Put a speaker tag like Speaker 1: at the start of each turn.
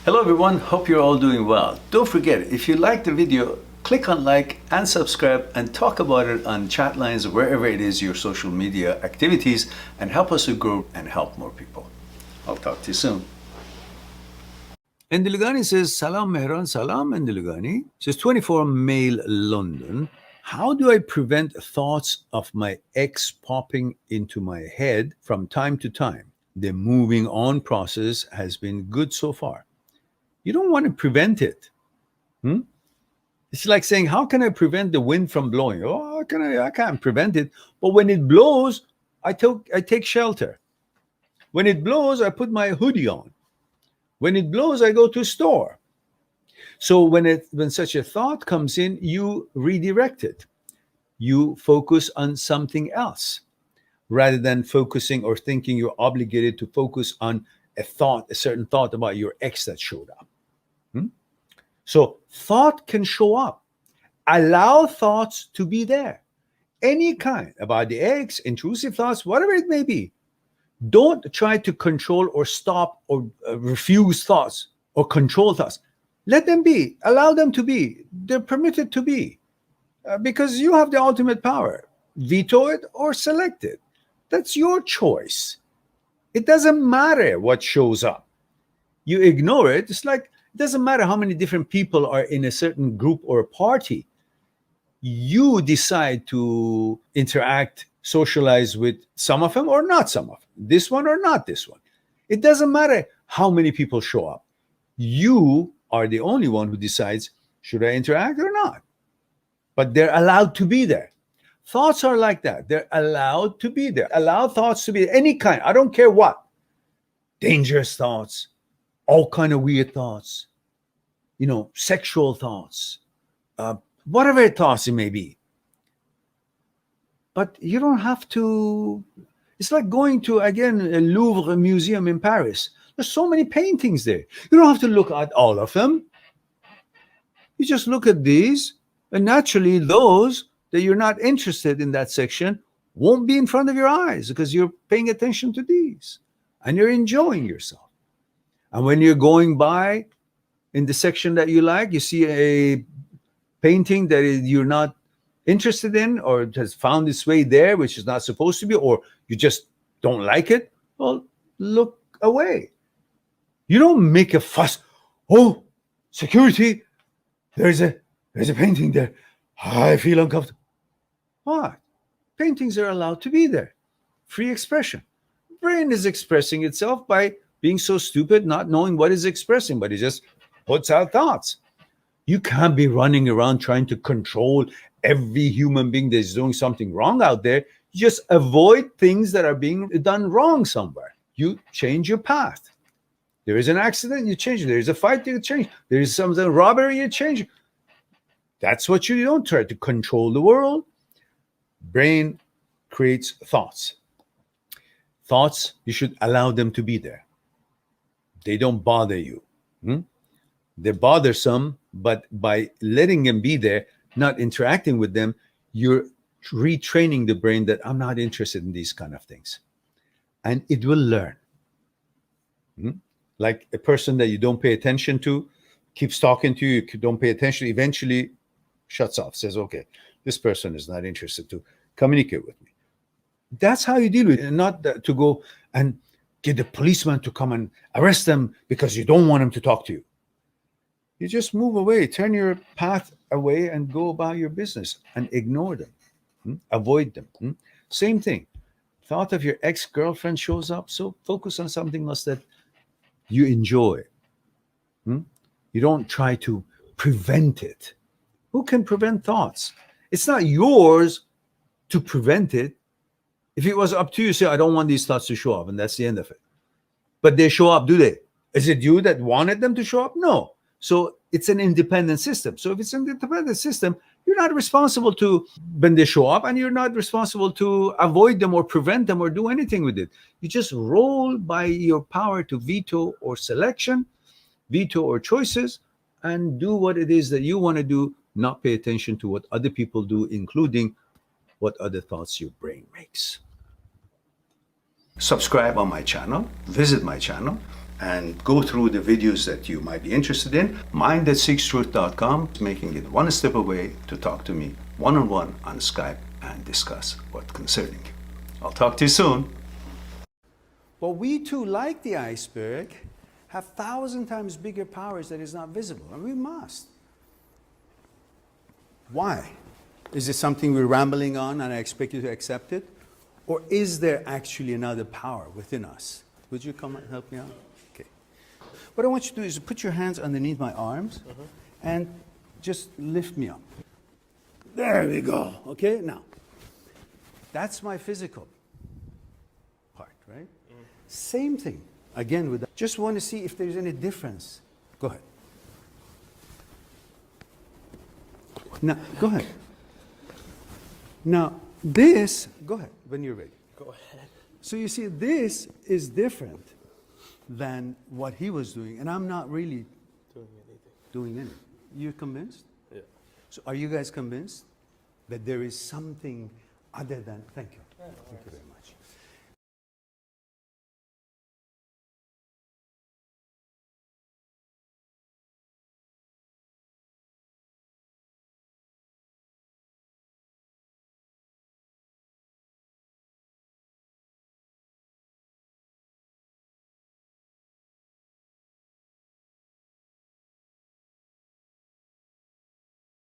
Speaker 1: Hello everyone, hope you're all doing well. Don't forget, if you like the video, click on like and subscribe and talk about it on chat lines or wherever it is your social media activities, and help us to grow and help more people. I'll talk to you soon. Endilugani says, Salam Mehran, Salam Endilugani. Says 24 Mail London. How do I prevent thoughts of my ex popping into my head from time to time? The moving on process has been good so far. You don't want to prevent it. It's like saying, how can I prevent the wind from blowing? Oh, I can't prevent it. But when it blows, I take shelter. When it blows, I put my hoodie on. When it blows, I go to a store. So when such a thought comes in, you redirect it. You focus on something else rather than focusing or thinking you're obligated to focus on a certain thought about your ex that showed up. So thought can show up. Allow thoughts to be there. Any kind, about the ex, intrusive thoughts, whatever it may be. Don't try to control or stop or refuse thoughts or control thoughts. Let them be. Allow them to be. They're permitted to be. Because you have the ultimate power. Veto it or select it. That's your choice. It doesn't matter what shows up. You ignore it. It's like, it doesn't matter how many different people are in a certain group or a party. You decide to interact, socialize with some of them or not some of them. This one or not this one. It doesn't matter how many people show up. You are the only one who decides, should I interact or not? But they're allowed to be there. Thoughts are like that. They're allowed to be there. Allow thoughts to be any kind. I don't care what. Dangerous thoughts, all kind of weird thoughts, sexual thoughts, whatever thoughts it may be. But you don't have to. It's like going to, again, a Louvre museum in Paris. There's so many paintings there. You don't have to look at all of them. You just look at these, and naturally those that you're not interested in that section won't be in front of your eyes because you're paying attention to these and you're enjoying yourself. And when you're going by in the section that you like, you see a painting that you're not interested in or has found its way there, which is not supposed to be, or you just don't like it, well, look away. You don't make a fuss. Oh, security, there's a painting there. I feel uncomfortable. What? Paintings are allowed to be there. Free expression. Brain is expressing itself by being so stupid, not knowing what it's expressing, but it just puts out thoughts. You can't be running around trying to control every human being that's doing something wrong out there. You just avoid things that are being done wrong somewhere. You change your path. There is an accident, you change it. There is a fight, you change. There is some robbery, you change it. That's what you don't try to control the world. Brain creates thoughts. Thoughts, you should allow them to be there. They don't bother you. They're bothersome, but by letting them be there, not interacting with them, you're retraining the brain that I'm not interested in these kind of things. And it will learn. Like a person that you don't pay attention to, keeps talking to you, you don't pay attention, eventually shuts off, says, okay, this person is not interested to communicate with me. That's how you deal with it, and not to go and get the policeman to come and arrest them because you don't want him to talk to you. You just move away, turn your path away and go about your business and ignore them, avoid them. Same thing. Thought of your ex-girlfriend shows up, so focus on something else that you enjoy. You don't try to prevent it. Who can prevent thoughts? It's not yours to prevent it. If it was up to you, say, I don't want these thoughts to show up, and that's the end of it. But they show up, do they? Is it you that wanted them to show up? No. So it's an independent system. So if it's an independent system, you're not responsible to when they show up, and you're not responsible to avoid them or prevent them or do anything with it. You just roll by your power to veto or selection, veto or choices, and do what it is that you want to do, not pay attention to what other people do, including what other thoughts your brain makes. Subscribe on my channel, visit my channel, and go through the videos that you might be interested in, mind@seekstruth.com, making it one step away to talk to me one-on-one on Skype and discuss what's concerning you. I'll talk to you soon. But we too, like the iceberg, have 1,000 times bigger powers that is not visible, and we must. Why? Is it something we're rambling on and I expect you to accept it? Or is there actually another power within us? Would you come and help me out? Okay. What I want you to do is put your hands underneath my arms and just lift me up. There we go. Okay, now, that's my physical part, right? Same thing, again, with just want to see if there's any difference. Go ahead. Now, go ahead. Now, this, go ahead, when you're ready.
Speaker 2: Go ahead.
Speaker 1: So you see, this is different than what he was doing, and I'm not really doing anything. You're convinced?
Speaker 2: Yeah.
Speaker 1: So are you guys convinced that there is something other than, thank you. Thank you very much.